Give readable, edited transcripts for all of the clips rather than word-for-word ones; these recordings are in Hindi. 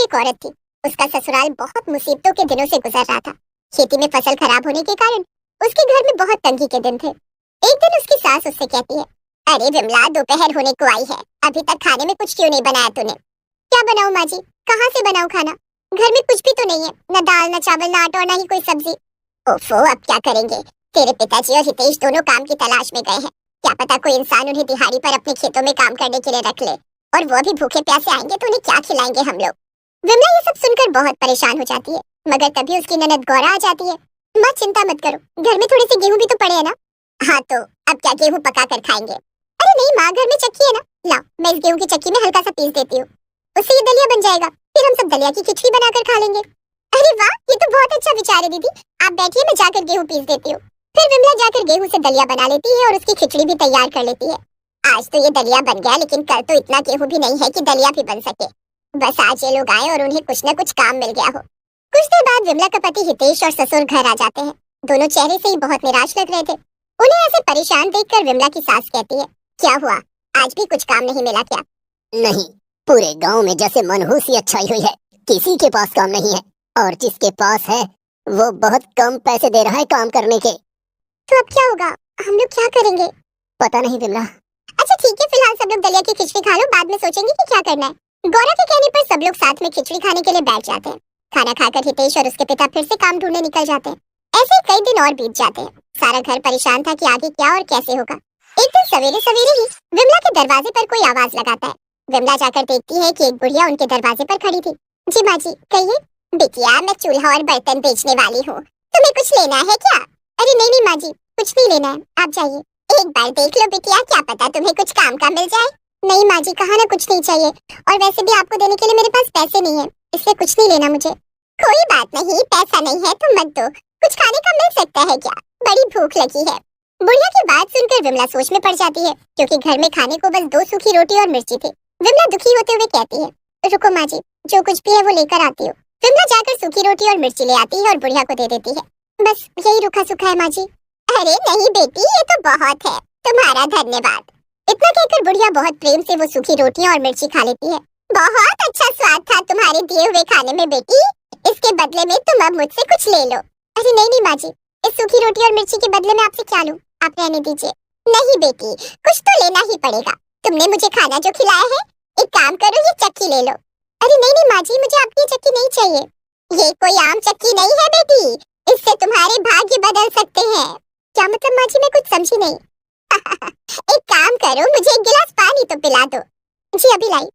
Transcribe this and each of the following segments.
एक औरत थी। उसका ससुराल बहुत मुसीबतों के दिनों से गुजर रहा था। खेती में फसल खराब होने के कारण उसके घर में बहुत तंगी के दिन थे। एक दिन उसकी सास उससे कहती है, अरे विमला, दोपहर होने को आई है, अभी तक खाने में कुछ क्यों नहीं बनाया तूने? क्या बनाऊं माँ जी, कहाँ से बनाऊं खाना? घर में कुछ भी तो नहीं है, न दाल, न चावल, न आटा और न ही कोई सब्जी। ओफो, अब क्या करेंगे? तेरे पिताजी और हितेश दोनों काम की तलाश में गए हैं। क्या पता कोई इंसान उन्हें दिहाड़ी पर अपने खेतों में काम करने के लिए रख ले, और वो भी भूखे प्यासे आएंगे तो उन्हें क्या खिलाएंगे हम लोग? विमला ये सब सुनकर बहुत परेशान हो जाती है, मगर तभी उसकी ननद गौरा आ जाती है। माँ चिंता मत करो, घर में थोड़े से गेहूं भी तो पड़े हैं ना। हाँ तो अब क्या गेहूं पका कर खाएंगे? अरे नहीं माँ, घर में चक्की है ना, लाओ मैं इस गेहूं की चक्की में हल्का सा पीस देती हूँ, उससे ये दलिया बन जाएगा, फिर हम सब दलिया की खिचड़ी बनाकर खा लेंगे। अरे वाह, ये तो बहुत अच्छा विचार है दीदी, आप बैठिए, मैं जाकर गेहूं पीस देती हूँ। फिर विमला जाकर गेहूं से दलिया बना लेती है और उसकी खिचड़ी भी तैयार कर लेती है। आज तो ये दलिया बन गया, लेकिन कल तो इतना गेहूं भी नहीं है कि दलिया भी बन सके। बस आज ये लोग आए और उन्हें कुछ न कुछ काम मिल गया हो। कुछ देर बाद विमला का पति हितेश और ससुर घर आ जाते हैं। दोनों चेहरे से ही बहुत निराश लग रहे थे। उन्हें ऐसे परेशान देखकर विमला की सास कहती है, क्या हुआ, आज भी कुछ काम नहीं मिला क्या? नहीं, पूरे गांव में जैसे मनहूसियत छाई हुई है, किसी के पास काम नहीं है, और जिसके पास है वो बहुत कम पैसे दे रहा है काम करने के। तो अब क्या होगा, हम लोग क्या करेंगे? पता नहीं विमला। अच्छा ठीक है, फिलहाल सब लोग दलिया की खिचड़ी खा लो, बाद में सोचेंगे कि क्या करना है। गौरा के कहने पर सब लोग साथ में खिचड़ी खाने के लिए बैठ जाते हैं। खाना खाकर हितेश और उसके पिता फिर से काम ढूंढने निकल जाते हैं। ऐसे ही कई दिन और बीत जाते हैं। सारा घर परेशान था कि आगे क्या और कैसे होगा। एक दिन सवेरे सवेरे ही विमला के दरवाजे पर कोई आवाज लगाता है। विमला जाकर देखती है कि एक बुढ़िया उनके दरवाजे पर खड़ी थी। जी माँ जी, कहिए। बिटिया, मैं चूल्हा और बर्तन बेचने वाली हूँ, तुम्हें कुछ लेना है क्या? अरे नहीं नहीं माँ जी, कुछ नहीं लेना है, आप जाइए। एक बार देख लो बिटिया, क्या पता तुम्हें कुछ काम का मिल जाए। नहीं माँ जी, कहा ना कुछ नहीं चाहिए, और वैसे भी आपको देने के लिए मेरे पास पैसे नहीं है, इसलिए कुछ नहीं लेना मुझे। कोई बात नहीं, पैसा नहीं है तो मत दो, कुछ खाने का मिल सकता है क्या? बड़ी भूख लगी है। बुढ़िया की बात सुनकर विमला सोच में पड़ जाती है, क्योंकि घर में खाने को बस 2 सूखी रोटी और मिर्ची थी। विमला दुखी होते हुए कहती है, रुको माँ जी, जो कुछ भी है वो लेकर आती हूँ। विमला जाकर सूखी रोटी और मिर्ची ले आती है और बुढ़िया को दे देती है। बस यही रूखा सूखा है माँ जी। अरे नहीं बेटी, ये तो बहुत है, तुम्हारा धन्यवाद। इतना कहकर बुढ़िया बहुत प्रेम से वो सूखी रोटियां और मिर्ची खा लेती है। बहुत अच्छा स्वाद था तुम्हारे दिए हुए खाने में बेटी, इसके बदले में तुम अब मुझसे कुछ ले लो। अरे नहीं नहीं माँ जी, इस सूखी रोटी और मिर्ची के बदले में आपसे क्या लूं, आप रहने दीजिए। नहीं बेटी, कुछ तो लेना ही पड़ेगा, तुमने मुझे खाना जो खिलाया है, एक काम करो, ये चक्की ले लो। अरे नहीं नहीं माँ जी, मुझे आपकी चक्की नहीं चाहिए। ये कोई आम चक्की नहीं है बेटी, इससे तुम्हारे भाग्य बदल सकते हैं। क्या मतलब माँ जी, मैं कुछ समझी नहीं। एक काम करो, मुझे एक गिलास पानी तो पिला दो। जी अभी लाई।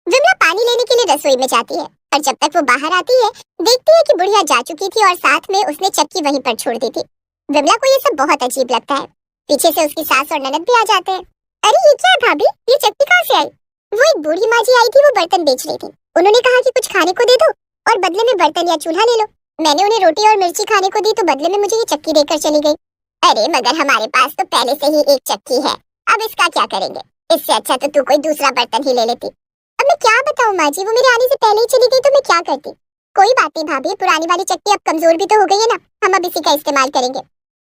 विमला पानी लेने के लिए रसोई में जाती है, और जब तक वो बाहर आती है देखती है कि बुढ़िया जा चुकी थी और साथ में उसने चक्की वहीं पर छोड़ दी थी। विमला को ये सब बहुत अजीब लगता है। पीछे से उसकी सास और ननद भी आ जाते हैं। अरे ये क्या है भाभी, ये चक्की कहाँ से आई? वो एक बूढ़ी माँ जी आई थी, वो बर्तन बेच रही थी। उन्होंने कहा कि कुछ खाने को दे दो और बदले में बर्तन या चूल्हा ले लो। मैंने उन्हें रोटी और मिर्ची खाने को दी तो बदले में मुझे ये चक्की देकर चली गई। अरे मगर हमारे पास तो पहले से ही एक चक्की है, अब इसका क्या करेंगे? इससे अच्छा तो तू कोई दूसरा बर्तन ही ले लेती। अब मैं क्या बताऊं माँ जी, वो मेरे आने से पहले ही चली गई तो मैं क्या करती। कोई बात नहीं भाभी, पुरानी वाली चक्की अब कमजोर भी तो हो गई है ना, हम अब इसी का इस्तेमाल करेंगे।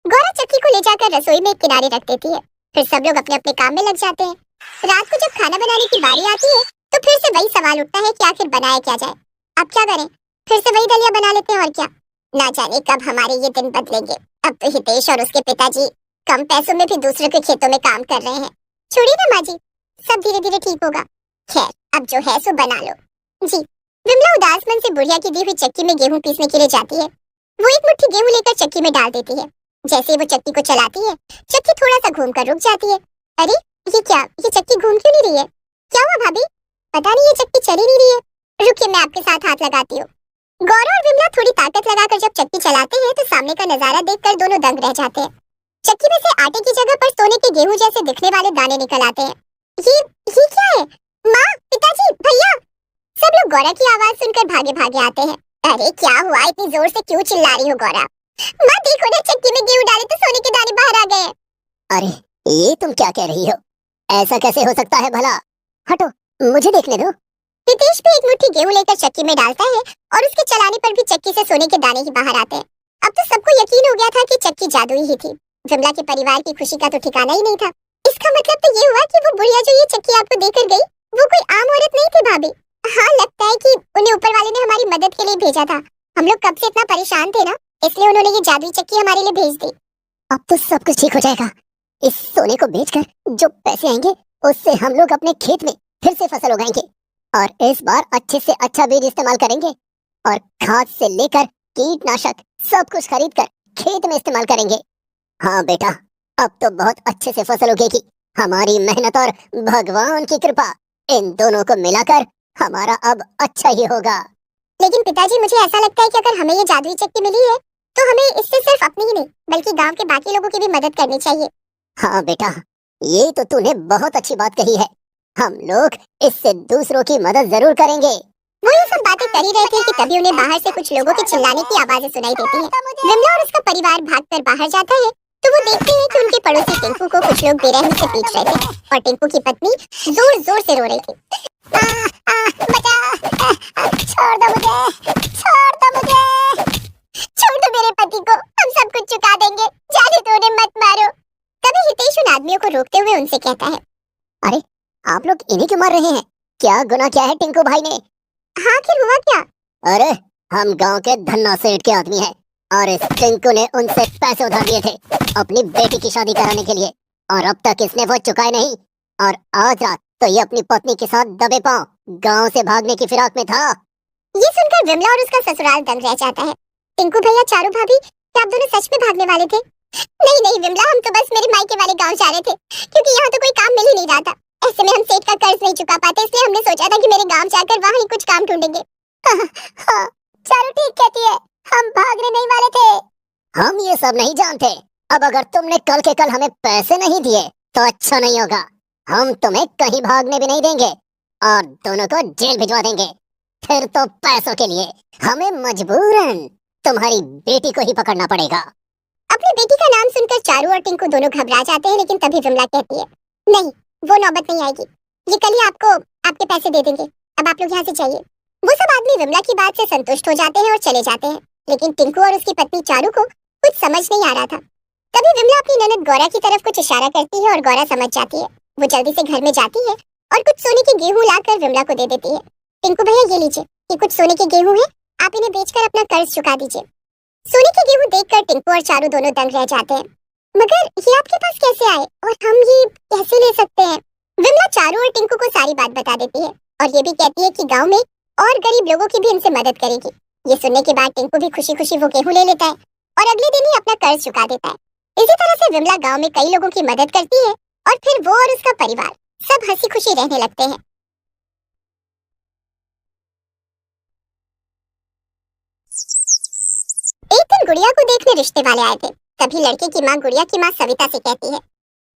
गौरा चक्की को ले जाकर रसोई में एक किनारे रख देती है। फिर सब लोग अपने अपने काम में लग जाते हैं। रात को जब खाना बनाने की बारी आती है तो फिर से वही सवाल उठता है कि आखिर बनाया क्या जाए। अब क्या करें, फिर से वही दलिया बना लेते हैं और क्या। ना जाने कब हमारे ये दिन बदलेंगे। अब तो हितेश और उसके पिताजी कम पैसों में भी दूसरे के खेतों में काम कर रहे हैं। छोड़िए ना माँ जी, सब धीरे धीरे ठीक होगा। खैर, अब जो है सो बना लो। जी। विमला उदास मन से बुढ़िया की दी हुई चक्की में गेहूं पीसने के लिए जाती है। वो एक मुट्ठी गेहूं लेकर चक्की में डाल देती है। जैसे वो चक्की को चलाती है, चक्की थोड़ा सा घूमकर रुक जाती है। अरे ये क्या, ये चक्की घूम क्यों नहीं रही है? क्या हुआ भाभी? पता नहीं, ये चक्की चल ही नहीं रही है। रुकिए, मैं आपके साथ हाथ लगाती हूँ। गौरव और विमला थोड़ी ताकत लगाकर जब चक्की चलाते हैं तो सामने का नजारा देखकर दोनों दंग रह जाते हैं। चक्की में से आटे की जगह पर सोने के गेहूं जैसे दिखने वाले दाने निकल आते हैं। ये क्या है? माँ, पिताजी, भैया! सब लोग गौरा की आवाज सुनकर भागे भागे आते हैं। अरे क्या हुआ, इतनी जोर से क्यों चिल्ला रही हो गौरा? माँ देखो ना, चक्की में गेहूं डाले तो सोने के दाने बाहर आ गए। अरे ये तुम क्या कह रही हो? ऐसा कैसे हो सकता है भला? हटो, मुझे देखने दो। हितेश भी एक मुट्ठी गेहूं लेकर चक्की में डालता है और उसके चलाने पर भी चक्की से सोने के दाने ही बाहर आते हैं। अब तो सबको यकीन हो गया था कि चक्की जादुई ही थी। विमला के परिवार की खुशी का तो ठिकाना ही नहीं था। इसका मतलब तो ये हुआ कि वो बुढ़िया जो ये चक्की आपको देकर गई, वो कोई आम औरत नहीं थी भाभी। हाँ, लगता है कि उन्हें ऊपर वाले हमारी मदद के लिए भेजा था। हम लोग कब से इतना परेशान थे ना, इसलिए उन्होंने ये जादुई चक्की हमारे लिए भेज दी। अब तो सब कुछ ठीक हो जाएगा। इस सोने को बेचकर जो पैसे आएंगे उससे हम लोग अपने खेत में फिर से फसल उगाएंगे और इस बार अच्छे से अच्छा बीज इस्तेमाल करेंगे और खाद से लेकर कीटनाशक सब कुछ खरीद कर खेत में इस्तेमाल करेंगे। हाँ बेटा, अब तो बहुत अच्छे से फसल उगेगी। हमारी मेहनत और भगवान की कृपा, इन दोनों को मिलाकर हमारा अब अच्छा ही होगा। लेकिन पिताजी, मुझे ऐसा लगता है कि अगर हमें ये जादुई चक्की मिली है तो हमें इससे सिर्फ अपनी ही नहीं बल्कि गांव के बाकी लोगों की भी मदद करनी चाहिए। हाँ बेटा, ये तो तूने बहुत अच्छी बात कही है। हम लोग इससे दूसरों की मदद जरूर करेंगे। वो ये सब बातें कर ही रहे थे कि तभी उन्हें बाहर से कुछ लोगों के चिल्लाने की आवाजें सुनाई देती है। विमला और उसका परिवार भागकर बाहर जाता है तो वो देखते हैं कि उनके पड़ोसी टिंकू को कुछ लोग बेरहमी से पीट रहे थे और टिंकू की पत्नी जोर जोर से रो रही थी। छोड़ दो मुझे, छोड़ दो मुझे, छोड़ दो मेरे पति को, हम सब कुछ चुका देंगे, जाने दो उन्हें, मत मारो। तभी हितेश उन आदमियों को रोकते हुए उनसे कहता है, अरे आप लोग इन्हीं क्यों मार रहे हैं? क्या गुनाह किया है टिंकू भाई ने? हाँ, आखिर हुआ क्या? अरे हम गांव के धन्ना सेठ के आदमी हैं और इस टिंकू ने उनसे पैसे उधार लिए थे अपनी बेटी की शादी कराने के लिए और अब तक इसने वो चुकाए नहीं और आज रात तो ये अपनी पत्नी के साथ दबे पांव गांव से भागने की फिराक में था। ये सुनकर विमला और उसका ससुराल दंग रह जाता है। टिंकू भैया, चारू भाभी, क्या आप दोनों सच में भागने वाले थे? नहीं नहीं विमला, हम तो बस मेरे मायके वाले गांव जा रहे थे क्योंकि यहाँ तो कोई काम मिल ही नहीं रहा था। ऐसे में हम सेठ का कर्ज नहीं चुका पाते, इसलिए हमने सोचा था कि मेरे गांव जाकर वहाँ ही कुछ काम ढूंढेंगे। हाँ, चारू ठीक कहती है, हम भागने नहीं वाले थे। हम ये सब नहीं जानते। अब अगर तुमने कल के कल हमें पैसे नहीं दिए तो अच्छा नहीं होगा। हम तुम्हें कहीं भागने भी नहीं देंगे और दोनों को जेल भिजवा देंगे। फिर तो पैसों के लिए हमें मजबूरन तुम्हारी बेटी को ही पकड़ना पड़ेगा। अपनी बेटी का नाम सुनकर चारू और टिंकू दोनों घबरा जाते हैं, लेकिन तभी विमला कहती है, नहीं, वो नौबत नहीं आएगी। ये कल ही आपको आपके पैसे दे देंगे। अब आप लोग यहाँ से जाइए। वो सब आदमी विमला की बात से संतुष्ट हो जाते हैं और चले जाते हैं, लेकिन टिंकू और उसकी पत्नी चारू को कुछ समझ नहीं आ रहा था। तभी विमला अपनी ननद गौरा की तरफ कुछ इशारा करती है और गौरा समझ जाती है। वो जल्दी से घर में जाती है और कुछ सोने के गेहूं लाकर विमला को दे देती है। टिंकू भैया, ये लीजिए, ये कुछ सोने के गेहूं हैं, आप इन्हें बेचकर अपना कर्ज चुका दीजिए। सोने के गेहूं देखकर टिंकू और चारू दोनों दंग रह जाते हैं। मगर ये आपके पास कैसे आए और हम ये कैसे ले सकते हैं? विमला चारू और टिंकू को सारी बात बता देती है और ये भी कहती है कि गांव में और गरीब लोगों की भी इनसे मदद करेगी। ये सुनने के बाद टिंकू भी खुशी खुशी वो गेहूं ले लेता है और अगले दिन ही अपना कर्ज चुका देता है। इसी तरह से विमला गांव में कई लोगों की मदद करती है और फिर वो और उसका परिवार सब हंसी खुशी रहने लगते हैं। एक दिन गुड़िया को देखने रिश्ते वाले आए थे। तभी लड़के की माँ गुड़िया की माँ सविता से कहती है,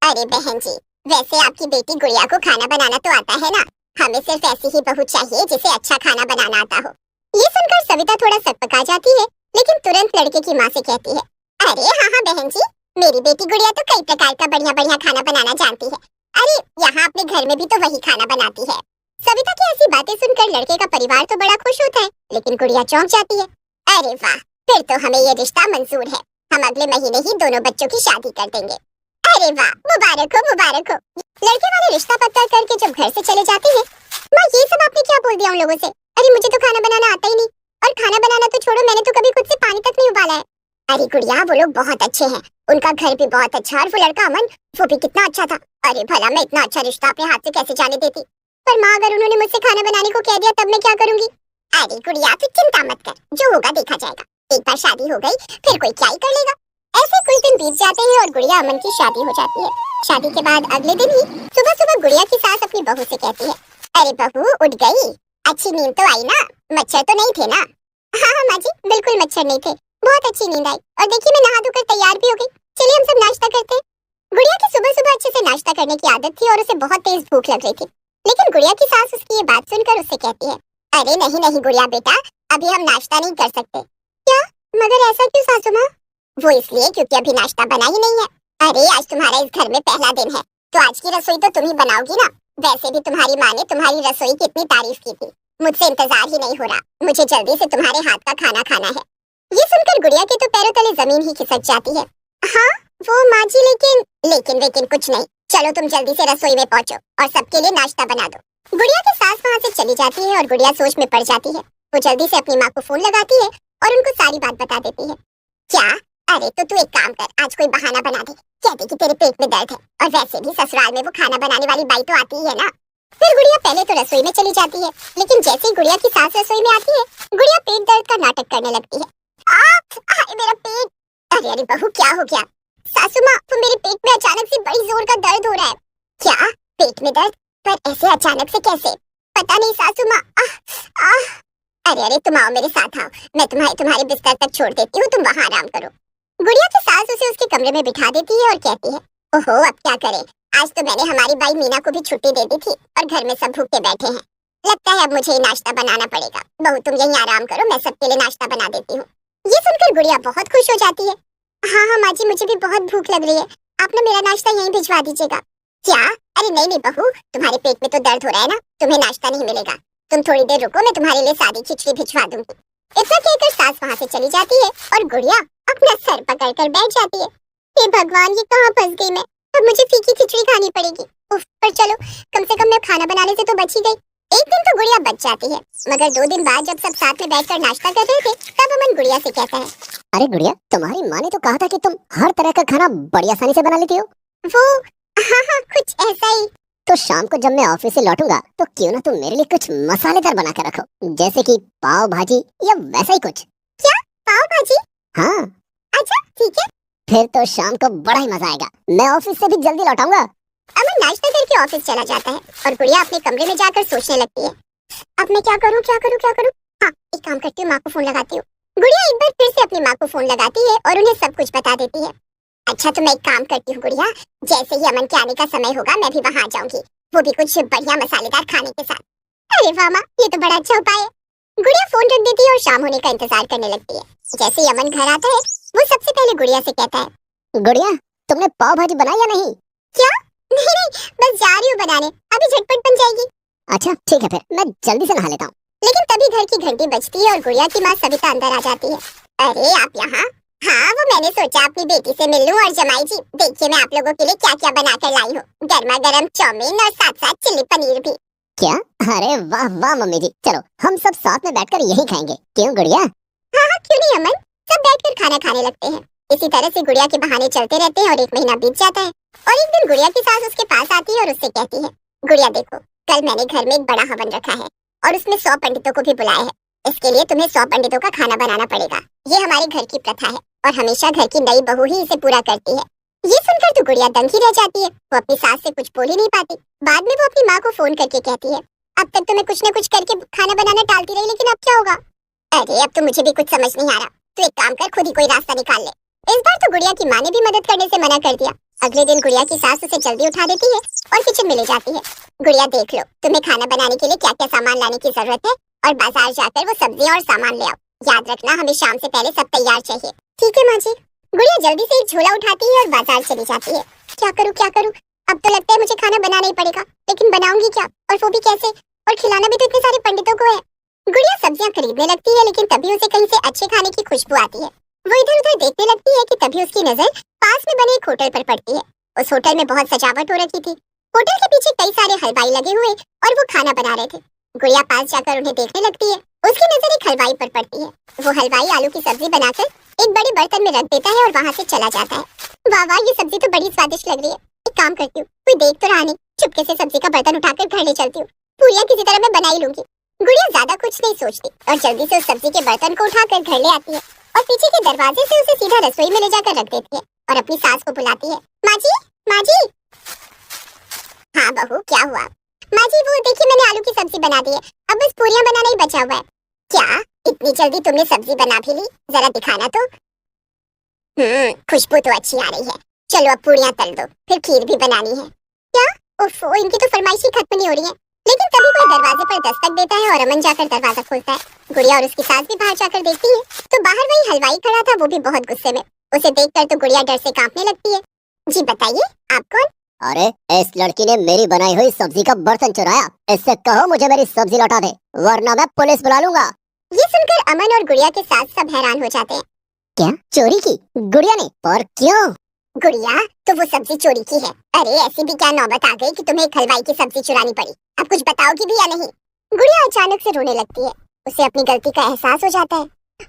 अरे बहन जी, वैसे आपकी बेटी गुड़िया को खाना बनाना तो आता है ना, हमें सिर्फ ऐसी ही बहू चाहिए जिसे अच्छा खाना बनाना आता हो। ये सुनकर सविता थोड़ा सकपका जाती है, लेकिन तुरंत लड़के की माँ से कहती है, अरे हाँ हाँ बहन जी, मेरी बेटी गुड़िया तो कई प्रकार का बढ़िया बढ़िया खाना बनाना जानती है। अरे यहाँ अपने घर में भी तो वही खाना बनाती है। सविता की ऐसी बातें सुनकर लड़के का परिवार तो बड़ा खुश होता है, लेकिन गुड़िया चौंक जाती है। अरे वाह, फिर तो हमें ये रिश्ता मंजूर है। हम अगले महीने ही दोनों बच्चों की शादी कर देंगे। अरे वाह, मुबारक हो, मुबारक हो। लड़के वाले रिश्ता पक्का करके जब घर से चले जाते हैं, माँ ये सब आपने क्या बोल दिया उन लोगों से? अरे मुझे तो खाना बनाना आता ही नहीं, और खाना बनाना तो छोड़ो, मैंने तो कभी खुद से पानी तक नहीं उबाला है। अरे गुड़िया, वो लोग बहुत अच्छे हैं, उनका घर भी बहुत अच्छा, और वो लड़का अमन, वो भी कितना अच्छा था। अरे भला मैं इतना अच्छा रिश्ता अपने हाथ से कैसे जाने देती? पर माँ, अगर उन्होंने मुझसे खाना बनाने को कह दिया तब मैं क्या करूंगी? अरे गुड़िया, तू चिंता मत कर, जो होगा देखा जाएगा। एक बार शादी हो गई फिर कोई क्या ही कर लेगा। ऐसे कुछ दिन बीत जाते हैं और गुड़िया अमन की शादी हो जाती है। शादी के बाद अगले दिन ही सुबह सुबह गुड़िया की सास अपनी बहू से कहती है, अरे बहू, उठ गई? अच्छी नींद तो आई ना? मच्छर तो नहीं थे ना? हाँ हाँ माँ जी, बिल्कुल मच्छर नहीं थे, बहुत अच्छी नींद आई। और देखिए मैं नहा धोकर तैयार भी हो गई। चलिए हम सब नाश्ता करते हैं। गुड़िया की सुबह सुबह अच्छे से नाश्ता करने की आदत थी और उसे बहुत तेज भूख लग रही थी, लेकिन गुड़िया की सास उसकी ये बात सुनकर उससे कहती है, अरे नहीं नहीं गुड़िया बेटा, अभी हम नाश्ता नहीं कर सकते। क्या? मगर ऐसा क्यों सासू माँ? वो इसलिए क्योंकि अभी नाश्ता बना ही नहीं है। अरे आज तुम्हारा इस घर में पहला दिन है, तो आज की रसोई तो तुम ही बनाओगी ना। वैसे भी तुम्हारी माँ ने तुम्हारी रसोई की इतनी तारीफ की थी, मुझसे इंतजार ही नहीं हो रहा, मुझे जल्दी से तुम्हारे हाथ का खाना खाना है। ये सुनकर गुड़िया के तो पैरों तले जमीन ही खिसक जाती है। हाँ वो माँ जी, लेकिन कुछ नहीं, चलो तुम जल्दी से रसोई में पहुँचो और सबके लिए नाश्ता बना दो। गुड़िया की सास वहाँ से चली जाती है और गुड़िया सोच में पड़ जाती है। वो जल्दी से अपनी माँ को फोन लगाती है और उनको सारी बात बता देती है। क्या? अरे तो तू एक काम कर, आज कोई बहाना बना दे, कह दे कि तेरे पेट में दर्द है, और वैसे भी ससुराल में वो खाना बनाने वाली बाई तो आती ही है ना। फिर गुड़िया पहले तो रसोई में चली जाती है, लेकिन जैसे ही गुड़िया की सास रसोई में आती है, गुड़िया पेट दर्द का नाटक करने लगती है। अरे मेरा पेट! अरे अरे बहू क्या हो गया? सासू माँ, तो मेरे पेट में अचानक से बड़ी जोर का दर्द हो रहा है। क्या? पेट में दर्द? पर ऐसे अचानक से कैसे? पता नहीं सासू माँ। अरे अरे तुम आओ, मेरे साथ आओ, मैं तुम्हारे बिस्तर तक छोड़ देती हूँ, तुम वहाँ आराम करो। गुड़िया की सास उसे उसके कमरे में बिठा देती है और कहती है, ओहो अब क्या करें, आज तो मैंने हमारी बाई मीना को भी छुट्टी दे दी थी और घर में सब भूखे बैठे हैं। लगता है अब मुझे ही नाश्ता बनाना पड़ेगा। बहू तुम यहीं आराम करो, मैं सबके लिए नाश्ता बना देती हूँ। ये सुनकर गुड़िया बहुत खुश हो जाती है। हाँ हाँ माँ जी, मुझे भी बहुत भूख लग रही है, आप ना मेरा नाश्ता यहीं भिजवा दीजिएगा। क्या? अरे नहीं नहीं बहू, तुम्हारे पेट में तो दर्द हो रहा है ना, तुम्हें नाश्ता नहीं मिलेगा, तुम थोड़ी देर रुको, मैं तुम्हारे लिए सादी खिचड़ी भिजवा दूंगी। इतना कहकर सास वहाँ से चली जाती है और गुड़िया अपना सर पकड़कर बैठ जाती है। हे भगवान, ये कहाँ फंस गई मैं, अब मुझे फीकी खिचड़ी खानी पड़ेगी। उफ, पर चलो कम से कम मैं खाना बनाने से तो बच ही गई। एक दिन तो गुड़िया बच जाती है, मगर 2 दिन बाद जब सब साथ में बैठकर नाश्ता कर रहे थे, तब अमन गुड़िया से कहता है, अरे गुड़िया, तुम्हारी माँ ने तो कहा था कि तुम हर तरह का खाना बड़ी आसानी से बना लेती हो। वो हाँ हाँ कुछ ऐसा ही। तो शाम को जब मैं ऑफिस से लौटूंगा तो क्यों ना तुम मेरे लिए कुछ मसालेदार बना कर रखो, जैसे कि पाव भाजी या वैसा ही कुछ। क्या? पाव भाजी? हाँ। अच्छा ठीक है। फिर तो शाम को बड़ा ही मजा आएगा, मैं ऑफिस से भी जल्दी लौटाऊंगा। अमन नाश्ता करके ऑफिस चला जाता है और गुड़िया अपने कमरे में जाकर सोचने लगती है, अब मैं क्या करूं क्या करूं क्या करूं। हाँ एक काम करती हूँ, माँ को फोन लगाती हूँ। गुड़िया एक बार फिर से अपनी माँ को फोन लगाती है और उन्हें सब कुछ बता देती है। अच्छा तो मैं एक काम करती हूँ गुड़िया, जैसे ही अमन के आने का समय होगा मैं भी वहाँ आ जाऊंगी, वो भी कुछ बढ़िया मसालेदार खाने के साथ। अरे वाह माँ, ये तो बड़ा अच्छा उपाय है। गुड़िया फोन रख देती है और शाम होने का इंतजार करने लगती है। जैसे ही अमन घर आता है, वो सबसे पहले गुड़िया से कहता है, गुड़िया, तुमने पाव भाजी बनाई या नहीं? क्या? नहीं नहीं, बस जा रही हूँ बनाने, अभी झटपट बन जाएगी। अच्छा ठीक है, फिर मैं जल्दी से नहा लेता हूँ। लेकिन तभी घर की घंटी बजती है और गुड़िया की माँ सविता अंदर आ जाती है। अरे आप यहाँ? हाँ वो मैंने सोचा अपनी बेटी से मिल लूं। और जमाई जी देखिए मैं आप लोगों के लिए क्या क्या बना कर लाई हूँ, गर्मा गर्म चाउमीन और साथ साथ चिल्ली पनीर भी। क्या? अरे वाह वाह मम्मी जी, चलो हम सब साथ में बैठकर यही खाएंगे, क्यों गुड़िया? हाँ हाँ क्यों नहीं अमन, सब बैठकर खाना खाने लगते हैं। इसी तरह से गुड़िया के बहाने चलते रहते हैं और 1 महीना बीत जाता है। और एक दिन गुड़िया की सास उसके पास आती है और उससे कहती है, गुड़िया देखो, कल मैंने घर में एक बड़ा हवन रखा है और उसमें 100 पंडितों को भी बुलाया है। इसके लिए तुम्हें 100 पंडितों का खाना बनाना पड़ेगा। ये हमारे घर की प्रथा है और हमेशा घर की नई बहू ही इसे पूरा करती है। ये सुनकर तो गुड़िया दंग ही रह जाती है, वो अपनी सास से कुछ बोल ही नहीं पाती। बाद में वो अपनी माँ को फोन करके कहती है, अब तक तो मैं कुछ न कुछ करके खाना बनाना टालती रही, लेकिन अब क्या होगा? अरे अब तो मुझे भी कुछ समझ नहीं आ रहा, तो एक काम कर, खुद ही कोई रास्ता निकाल ले। इस बार तो गुड़िया की माँ ने भी मदद करने से मना कर दिया। अगले दिन गुड़िया की सास उसे जल्दी उठा देती है और किचन में ले जाती है। गुड़िया देख लो, तुम्हें खाना बनाने के लिए क्या क्या सामान लाने की जरूरत है और बाजार जाकर वो सब्जियाँ और सामान ले आओ। याद रखना हमें शाम से पहले सब तैयार चाहिए। ठीक है माँ जी। गुड़िया जल्दी से एक झोला उठाती है और बाजार चली जाती है। क्या करूँ क्या करूँ, अब तो लगता है मुझे खाना बनाना ही पड़ेगा, लेकिन बनाऊंगी क्या और वो भी कैसे, और खिलाना भी तो इतने सारे पंडितों को है। गुड़िया सब्जियां खरीदने लगती है, लेकिन तभी उसे कहीं से अच्छे खाने की खुशबू आती है। वो इधर उधर देखने लगती है कि तभी उसकी नजर पास में बने एक होटल पर पड़ती है। उस होटल में बहुत सजावट हो रखी थी। होटल के पीछे कई सारे हलवाई लगे हुए और वो खाना बना रहे थे। गुड़िया पास जाकर उन्हें देखने लगती है। उसकी नजर एक हलवाई पर पड़ती है। वो हलवाई आलू की सब्जी बनाकर एक बड़े बर्तन में रख देता है और वहाँ से चला जाता है। वाह वाह, ये सब्जी तो बड़ी स्वादिष्ट लग रही है। एक काम करती हूँ, कोई देख तो रहा नहीं, चुपके से सब्जी का बर्तन उठाकर घर ले चलती हूँ। पूरियां किसी तरह मैं बना ही लूंगी। गुड़िया ज्यादा कुछ नहीं सोचती और जल्दी से उस सब्जी के बर्तन को उठाकर घर ले आती है और पीछे के दरवाजे से उसे सीधा रसोई में ले जाकर रख देती है और अपनी सास को बुलाती है। माँ जी, माँ जी। हाँ बहू, क्या हुआ? माँ जी वो देखिए मैंने आलू की सब्जी बना दी है, अब बस पूरियां बनाना ही बचा हुआ है। क्या इतनी जल्दी तुमने सब्जी बना भी ली? जरा दिखाना तो। खुशबू तो अच्छी आ रही है, चलो अब पूरियां तल दो, फिर खीर भी बनानी है। क्या? ओफो, इनकी तो फरमाइश ही खत्म नहीं हो रही है। लेकिन तभी कोई दरवाजे पर दस्तक देता है और अमन जाकर दरवाजा खोलता है। गुड़िया और उसकी सास भी बाहर जाकर देखती है तो बाहर वही हलवाई खड़ा था, वो भी बहुत गुस्से में। उसे देखकर तो गुड़िया डर से कांपने लगती है। जी बताइए, आप कौन? अरे इस लड़की ने मेरी बनाई हुई सब्जी का बर्तन चुराया, इससे कहो मुझे मेरी सब्जी लौटा दे, वरना मैं पुलिस बुला लूंगा। ये सुनकर अमन और गुड़िया के सास सब हैरान हो जाते हैं। क्या चोरी की? गुड़िया ने? और क्यों? गुड़िया तो वो सब्जी चोरी की है। अरे ऐसी भी क्या नौबत आ गई कि तुम्हें एक हलवाई की सब्जी चुरानी पड़ी? अब कुछ बताओगी भी या नहीं? गुड़िया अचानक से रोने लगती है। उसे अपनी गलती का एहसास हो जाता है।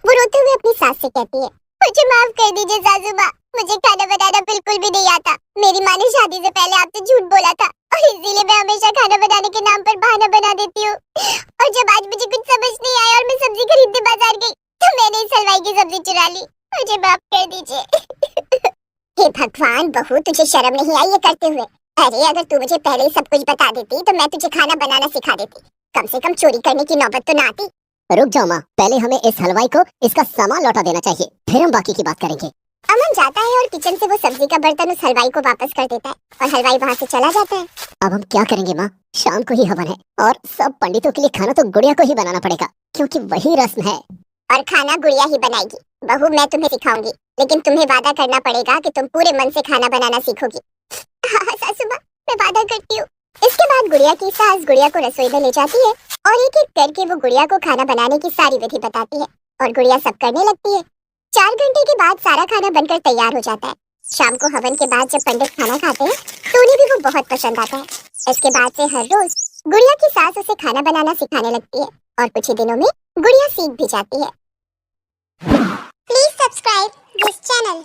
वो रोते हुए अपनी सास से कहती है, मुझे माफ कर दीजिए सासू माँ, मुझे खाना बनाना बिल्कुल भी नहीं आता। मेरी माँ ने शादी से पहले आपसे झूठ बोला था और इसीलिए मैं हमेशा खाना बनाने के नाम पर बहाना बना देती हूँ। और जब आज मुझे कुछ समझ नहीं आया और मैं सब्जी खरीदने बाजार गई तो मैंने इस हलवाई की सब्जी चुरा ली। मुझे माफ कर दीजिए। हे भगवान बहू, तुझे शर्म नहीं आई ये करते हुए? अरे अगर तू मुझे पहले ही सब कुछ बता देती तो मैं तुझे खाना बनाना सिखा देती। कम से कम चोरी करने की नौबत तो ना आती। रुक जाओ माँ, पहले हमें इस हलवाई को इसका सामान लौटा देना चाहिए, फिर हम बाकी की बात करेंगे। अमन जाता है और किचन से वो सब्जी का बर्तन उस हलवाई को वापस कर देता है और हलवाई वहाँ से चला जाता है। अब हम क्या करेंगे माँ? शाम को ही हवन है और सब पंडितों के लिए खाना तो गुड़िया को ही बनाना पड़ेगा, क्योंकि वही रस्म है। और खाना गुड़िया ही बनाएगी। बहू मैं तुम्हें सिखाऊंगी, लेकिन तुम्हें वादा करना पड़ेगा कि तुम पूरे मन से खाना बनाना सीखोगी। हाँ सासू माँ, मैं वादा करती हूँ। इसके बाद गुड़िया की सास गुड़िया को रसोई में ले जाती है और एक एक करके वो गुड़िया को खाना बनाने की सारी विधि बताती है और गुड़िया सब करने लगती है। 4 घंटे के बाद सारा खाना बनकर तैयार हो जाता है। शाम को हवन के बाद जब पंडित खाना खाते हैं तो उन्हें भी वो बहुत पसंद आता है। इसके बाद से हर रोज गुड़िया की सास उसे खाना बनाना सिखाने लगती है और कुछ ही दिनों में गुड़िया सीख भी जाती है। Please subscribe this channel.